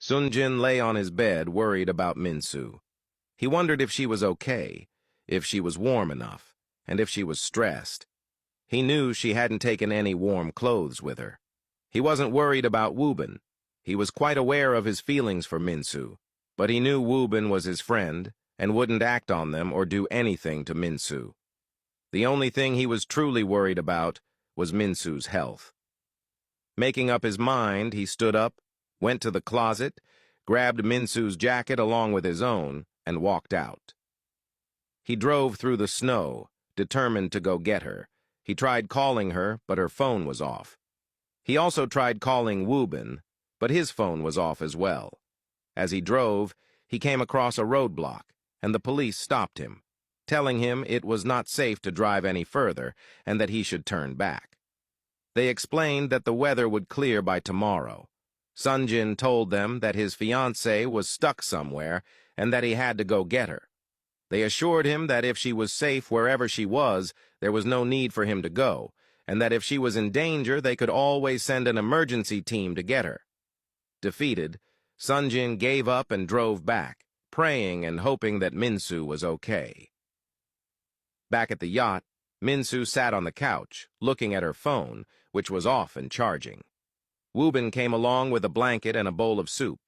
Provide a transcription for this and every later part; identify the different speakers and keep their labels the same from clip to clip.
Speaker 1: Sonjin lay on his bed, worried about Minsu. He wondered if she was okay, if she was warm enough, and if she was stressed. He knew she hadn't taken any warm clothes with her. He wasn't worried about Woo-bin. He was quite aware of his feelings for Minsu, but he knew Woo-bin was his friend and wouldn't act on them or do anything to Minsu. The only thing he was truly worried about was Minsu's health. Making up his mind, he stood up, went to the closet, grabbed Minsu's jacket along with his own, and walked out. He drove through the snow, determined to go get her. He tried calling her, but her phone was off. He also tried calling Woo-bin, but his phone was off as well. As he drove, he came across a roadblock, and the police stopped him, telling him it was not safe to drive any further and that he should turn back. They explained that the weather would clear by tomorrow. Sonjin told them that his fiancée was stuck somewhere and that he had to go get her. They assured him that if she was safe wherever she was, there was no need for him to go, and that if she was in danger, they could always send an emergency team to get her. Defeated, Sonjin gave up and drove back, praying and hoping that Minsu was okay. Back at the yacht, Minsu sat on the couch, looking at her phone, which was off and charging. Woo-bin came along with a blanket and a bowl of soup.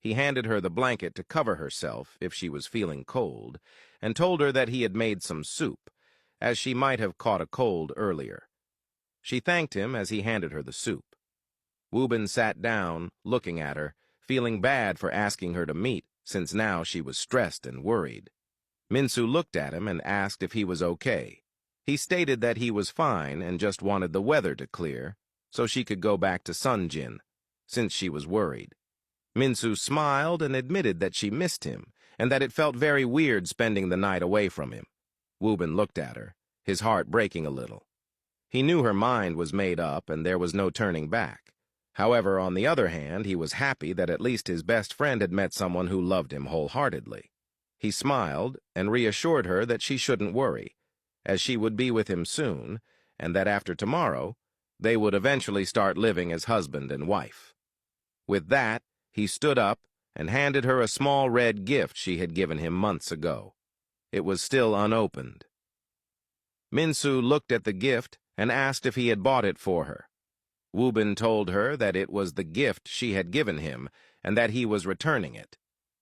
Speaker 1: He handed her the blanket to cover herself if she was feeling cold, and told her that he had made some soup, as she might have caught a cold earlier. She thanked him as he handed her the soup. Woo-bin sat down, looking at her, feeling bad for asking her to meet, since now she was stressed and worried. Minsu looked at him and asked if he was okay. He stated that he was fine and just wanted the weather to clear, so she could go back to Sonjin, since she was worried. Minsu smiled and admitted that she missed him, and that it felt very weird spending the night away from him. Woo-bin looked at her, his heart breaking a little. He knew her mind was made up and there was no turning back. However, on the other hand, he was happy that at least his best friend had met someone who loved him wholeheartedly. He smiled and reassured her that she shouldn't worry, as she would be with him soon, and that after tomorrow, they would eventually start living as husband and wife. With that, he stood up and handed her a small red gift she had given him months ago. It was still unopened. Minsu looked at the gift and asked if he had bought it for her. Woo-bin told her that it was the gift she had given him and that he was returning it.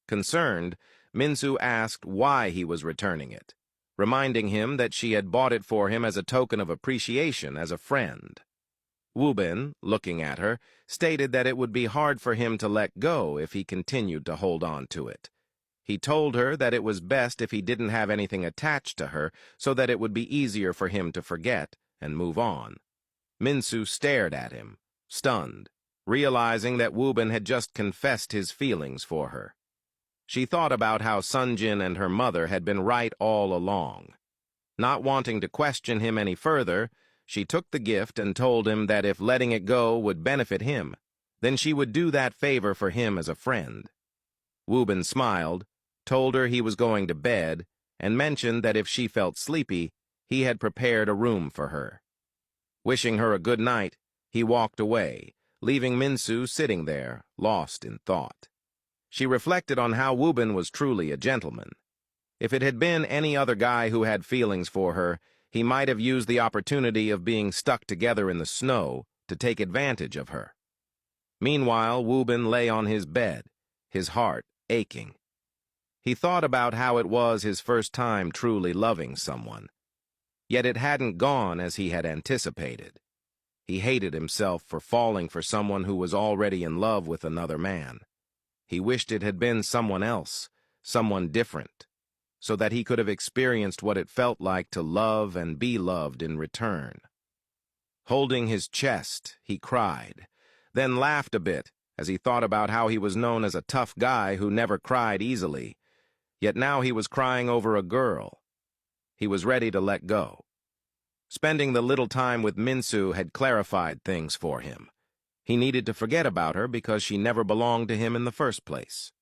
Speaker 1: Concerned, Minsu asked why he was returning it, reminding him that she had bought it for him as a token of appreciation as a friend. Woo-bin, looking at her, stated that it would be hard for him to let go if he continued to hold on to it. He told her that it was best if he didn't have anything attached to her so that it would be easier for him to forget and move on. Minsu stared at him, stunned, realizing that Woo-bin had just confessed his feelings for her. She thought about how Sonjin and her mother had been right all along. Not wanting to question him any further, she took the gift and told him that if letting it go would benefit him, then she would do that favor for him as a friend. Woo-bin smiled, told her he was going to bed, and mentioned that if she felt sleepy, he had prepared a room for her. Wishing her a good night, he walked away, leaving Minsu sitting there, lost in thought. She reflected on how Woo-bin was truly a gentleman. If it had been any other guy who had feelings for her, he might have used the opportunity of being stuck together in the snow to take advantage of her. Meanwhile, Woo-bin lay on his bed, his heart aching. He thought about how it was his first time truly loving someone. Yet it hadn't gone as he had anticipated. He hated himself for falling for someone who was already in love with another man. He wished it had been someone else, someone different, so that he could have experienced what it felt like to love and be loved in return. Holding his chest, he cried, then laughed a bit as he thought about how he was known as a tough guy who never cried easily, yet now he was crying over a girl. He was ready to let go. Spending the little time with Minsu had clarified things for him. He needed to forget about her because she never belonged to him in the first place.